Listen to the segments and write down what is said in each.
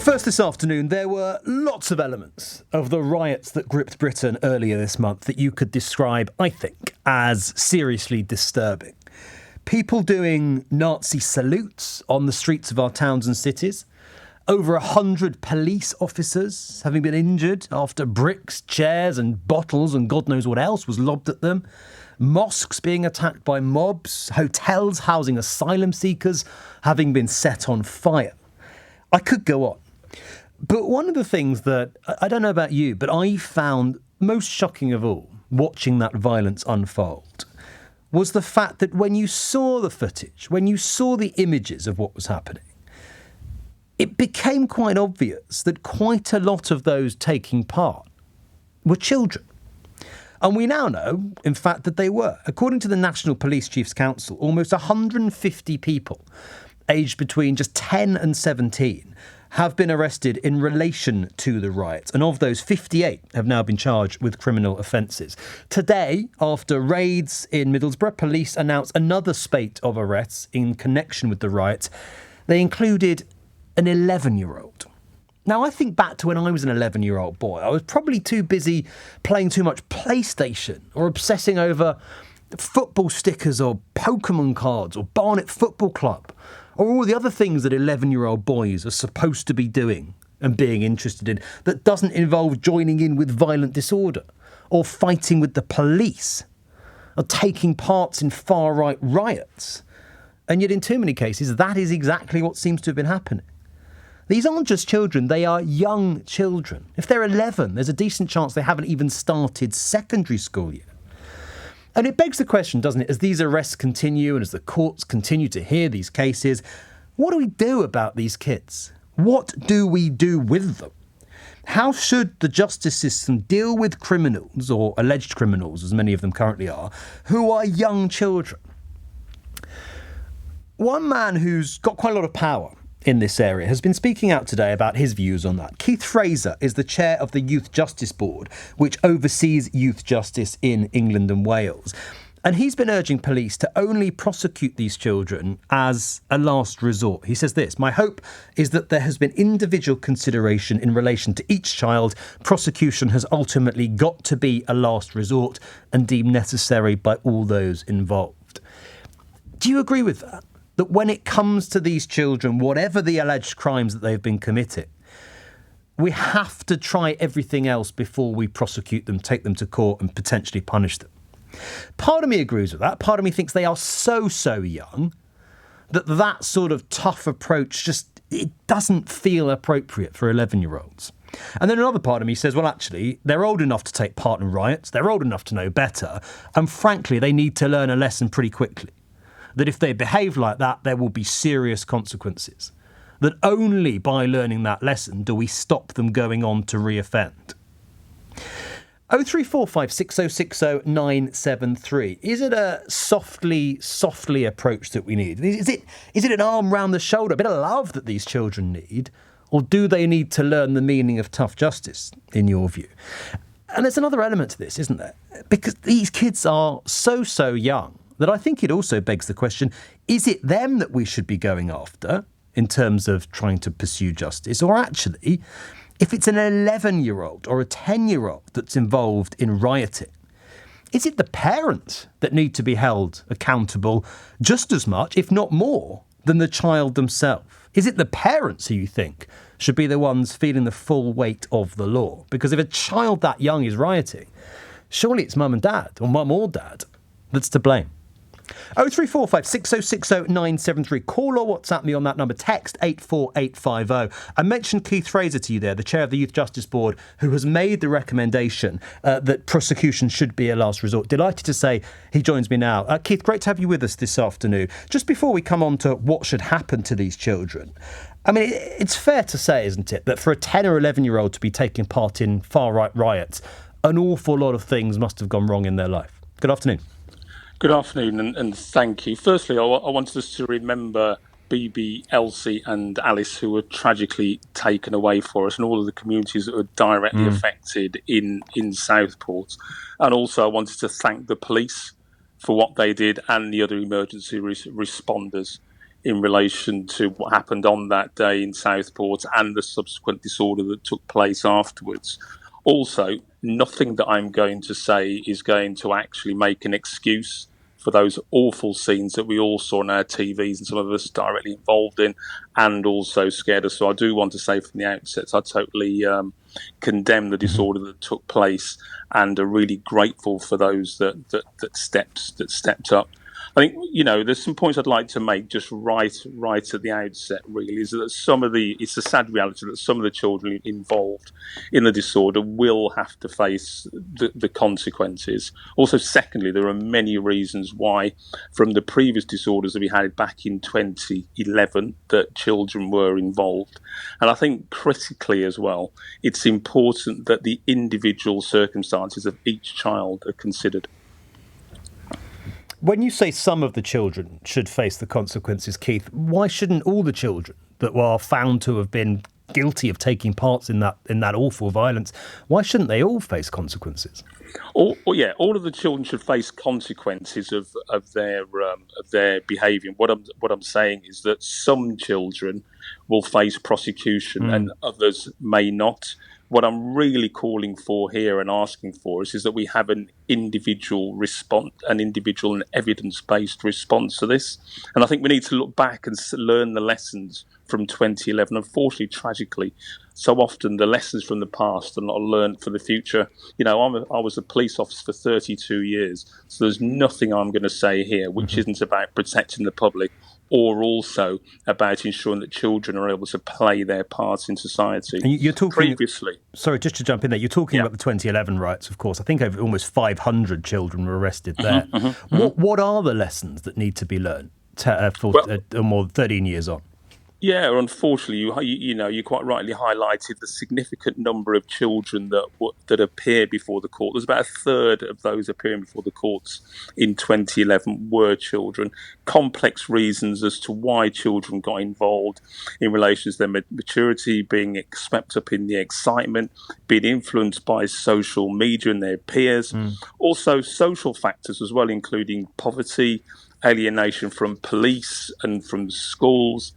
First this afternoon, there were lots of elements of the riots that gripped Britain earlier this month that you could describe, I think, as seriously disturbing. People doing Nazi salutes on the streets of our towns and cities. Over 100 police officers having been injured after bricks, chairs and bottles and God knows what else was lobbed at them. Mosques being attacked by mobs. Hotels housing asylum seekers having been set on fire. I could go on. But one of the things that, I don't know about you, but I found most shocking of all, watching that violence unfold, was the fact that when you saw the footage, when you saw the images of what was happening, it became quite obvious that quite a lot of those taking part were children. And we now know, in fact, that they were. According to the National Police Chiefs Council, almost 150 people aged between just 10 and 17 have been arrested in relation to the riots. And of those, 58 have now been charged with criminal offences. Today, after raids in Middlesbrough, police announced another spate of arrests in connection with the riots. They included an 11-year-old. Now, I think back to when I was an 11-year-old boy. I was probably too busy playing too much PlayStation or obsessing over football stickers or Pokemon cards or Barnet Football Club, or all the other things that 11-year-old boys are supposed to be doing and being interested in that doesn't involve joining in with violent disorder or fighting with the police or taking part in far-right riots. And yet in too many cases, that is exactly what seems to have been happening. These aren't just children, they are young children. If they're 11, there's a decent chance they haven't even started secondary school yet. And it begs the question, doesn't it, as these arrests continue and as the courts continue to hear these cases, what do we do about these kids? What do we do with them? How should the justice system deal with criminals, or alleged criminals, as many of them currently are, who are young children? One man who's got quite a lot of power in this area has been speaking out today about his views on that. Keith Fraser is the chair of the Youth Justice Board, which oversees youth justice in England and Wales. And he's been urging police to only prosecute these children as a last resort. He says this: "My hope is that there has been individual consideration in relation to each child. Prosecution has ultimately got to be a last resort and deemed necessary by all those involved." Do you agree with that? That when it comes to these children, whatever the alleged crimes that they've been committing, we have to try everything else before we prosecute them, take them to court and potentially punish them. Part of me agrees with that. Part of me thinks they are so young that sort of tough approach it doesn't feel appropriate for 11-year-olds. And then another part of me says, well, actually, they're old enough to take part in riots. They're old enough to know better. And frankly, they need to learn a lesson pretty quickly. That if they behave like that, there will be serious consequences. That only by learning that lesson do we stop them going on to reoffend. 03456060973. Is it a softly approach that we need? Is it an arm round the shoulder, a bit of love that these children need? Or do they need to learn the meaning of tough justice, in your view? And there's another element to this, isn't there? Because these kids are so young that I think it also begs the question, is it them that we should be going after in terms of trying to pursue justice? Or actually, if it's an 11-year-old or a 10-year-old that's involved in rioting, is it the parents that need to be held accountable just as much, if not more, than the child themselves? Is it the parents who you think should be the ones feeling the full weight of the law? Because if a child that young is rioting, surely it's mum and dad, or mum or dad, that's to blame. 03456060973. Call or WhatsApp me on that number. Text 84850. I mentioned Keith Fraser to you there, the chair of the Youth Justice Board, who has made the recommendation that prosecution should be a last resort. Delighted to say he joins me now. Keith, great to have you with us this afternoon. Just before we come on to what should happen to these children, I mean, it's fair to say, isn't it, that for a 10 or 11-year-old to be taking part in far-right riots, an awful lot of things must have gone wrong in their life. Good afternoon. Good afternoon, and thank you. Firstly, I wanted us to remember BB, Elsie and Alice, who were tragically taken away for us, and all of the communities that were directly affected in Southport. And also I wanted to thank the police for what they did and the other emergency responders. in relation to what happened on that day in Southport and the subsequent disorder that took place afterwards. Also, nothing that I'm going to say is going to actually make an excuse for those awful scenes that we all saw on our TVs and some of us directly involved in and also scared us. So I do want to say from the outset, I totally condemn the disorder that took place and are really grateful for those that stepped up. I think, there's some points I'd like to make just right at the outset, really, is that it's a sad reality that some of the children involved in the disorder will have to face the consequences. Also, secondly, there are many reasons why, from the previous disorders that we had back in 2011, that children were involved. And I think critically as well, it's important that the individual circumstances of each child are considered. When you say some of the children should face the consequences, Keith, why shouldn't all the children that were found to have been guilty of taking part in that awful violence, why shouldn't they all face consequences? All of the children should face consequences of their behaviour. What I'm saying is that some children will face prosecution and others may not. What I'm really calling for here and asking for is that we have an individual response, an individual and evidence-based response to this. And I think we need to look back and learn the lessons from 2011. Unfortunately, tragically, so often the lessons from the past are not learned for the future. I was a police officer for 32 years, so there's nothing I'm going to say here which isn't about protecting the public or also about ensuring that children are able to play their parts in society. And you're talking previously. Sorry, just to jump in there, you're talking about the 2011 riots, of course. I think over almost 500 children were arrested there. What are the lessons that need to be learned more than 13 years on? Yeah, unfortunately, you quite rightly highlighted the significant number of children that appear before the court. There's about a third of those appearing before the courts in 2011 were children. Complex reasons as to why children got involved in relation to their maturity, being swept up in the excitement, being influenced by social media and their peers. Also social factors as well, including poverty, alienation from police and from schools.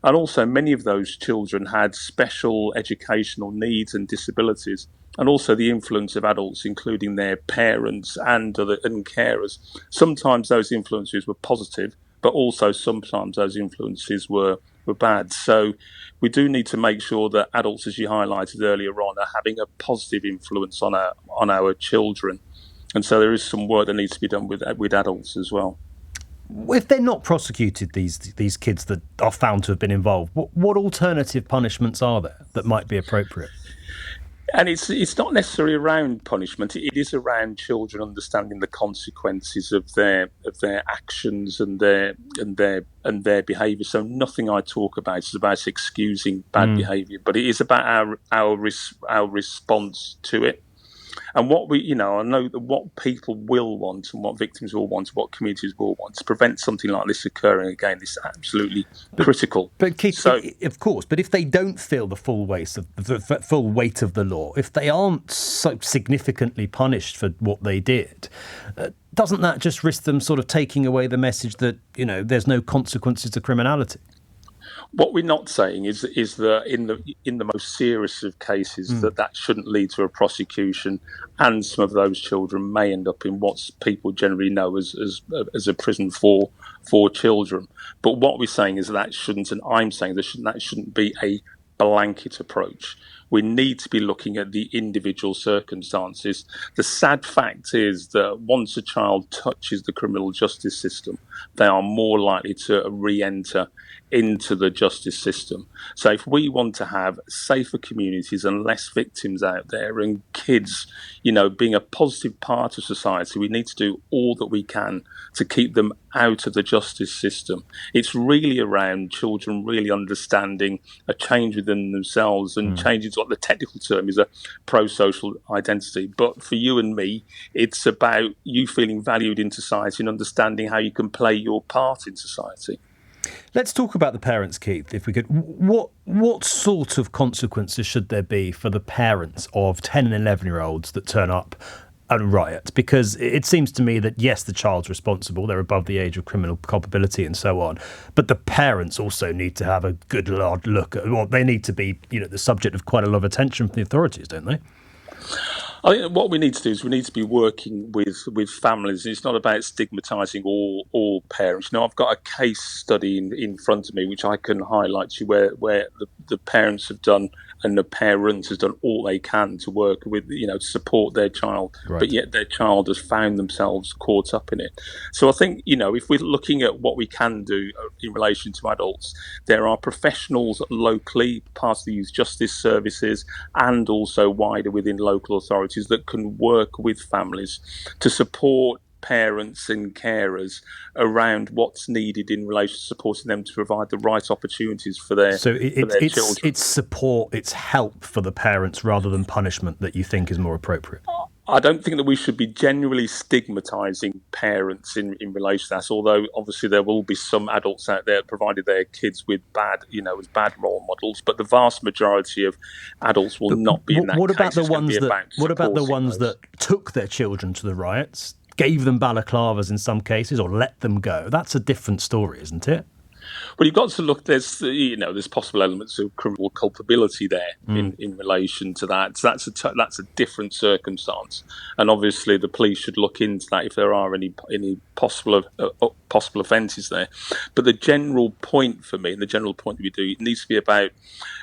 And also many of those children had special educational needs and disabilities, and also the influence of adults, including their parents and carers. Sometimes those influences were positive, but also sometimes those influences were bad. So we do need to make sure that adults, as you highlighted earlier on, are having a positive influence on our children. And so there is some work that needs to be done with adults as well. If they're not prosecuted, these kids that are found to have been involved, what alternative punishments are there that might be appropriate? And it's not necessarily around punishment. It is around children understanding the consequences of their actions and their behaviour. So nothing I talk about is about excusing bad behaviour, but it is about our response to it. And what I know that what people will want and what victims will want, what communities will want to prevent something like this occurring again is absolutely critical. But Keith, of course, but if they don't feel the full weight of the law, if they aren't so significantly punished for what they did, doesn't that just risk them sort of taking away the message that, there's no consequences to criminality? What we're not saying is that in the most serious of cases that shouldn't lead to a prosecution, and some of those children may end up in what people generally know as a prison for children. But what we're saying is that shouldn't, and I'm saying that shouldn't be a blanket approach. We need to be looking at the individual circumstances. The sad fact is that once a child touches the criminal justice system, they are more likely to re-enter into the justice system. So if we want to have safer communities and less victims out there and kids, being a positive part of society, we need to do all that we can to keep them out of the justice system. It's really around children really understanding a change within themselves and changing to what the technical term is a pro-social identity. But for you and me, it's about you feeling valued in society and understanding how you can play your part in society. Let's talk about the parents, Keith, if we could. What sort of consequences should there be for the parents of 10 and 11-year-olds that turn up a riot? Because it seems to me that, yes, the child's responsible, they're above the age of criminal culpability and so on, but the parents also need to have a good hard look at, well, they need to be, the subject of quite a lot of attention from the authorities, don't they? I think what we need to do is we need to be working with families. It's not about stigmatising all parents. I've got a case study in front of me which I can highlight to you where the parents have done and the parents has done all they can to work with, to support their child, right. But yet their child has found themselves caught up in it. So I think, if we're looking at what we can do in relation to adults, there are professionals locally, part of the youth justice services, and also wider within local authorities that can work with families to support parents and carers around what's needed in relation to supporting them to provide the right opportunities for their children. It's support, it's help for the parents rather than punishment that you think is more appropriate. I don't think that we should be generally stigmatising parents in relation to that, although obviously there will be some adults out there provided their kids with bad role models, but the vast majority of adults will not be in that what case. About the ones that took their children to the riots, gave them balaclavas in some cases, or let them go? That's a different story, isn't it? Well, you've got to look. There's possible elements of criminal culpability there in relation to that. So that's a different circumstance, and obviously the police should look into that if there are any possible offences there. But the general point for me, and the general point that we do, it needs to be about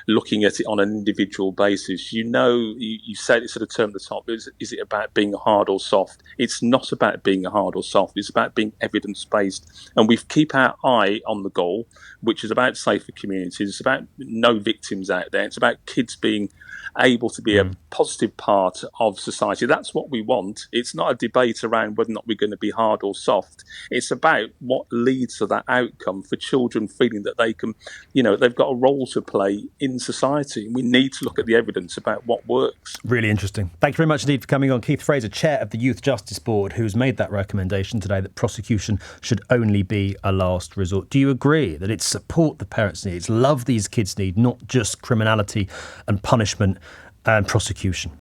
looking at it on an individual basis. You said it sort of term at the top. Is it about being hard or soft? It's not about being hard or soft. It's about being evidence-based, and we keep our eye on the goal, which is about safer communities. It's about no victims out there. It's about kids being able to be a positive part of society. That's what we want. It's not a debate around whether or not we're going to be hard or soft. It's about what leads to that outcome for children feeling that they can, they've got a role to play in society. We need to look at the evidence about what works. Really interesting. Thank you very much indeed for coming on. Keith Fraser, Chair of the Youth Justice Board, who's made that recommendation today that prosecution should only be a last resort. Do you agree that it's support the parents need, it's love these kids need, not just criminality and punishment and prosecution?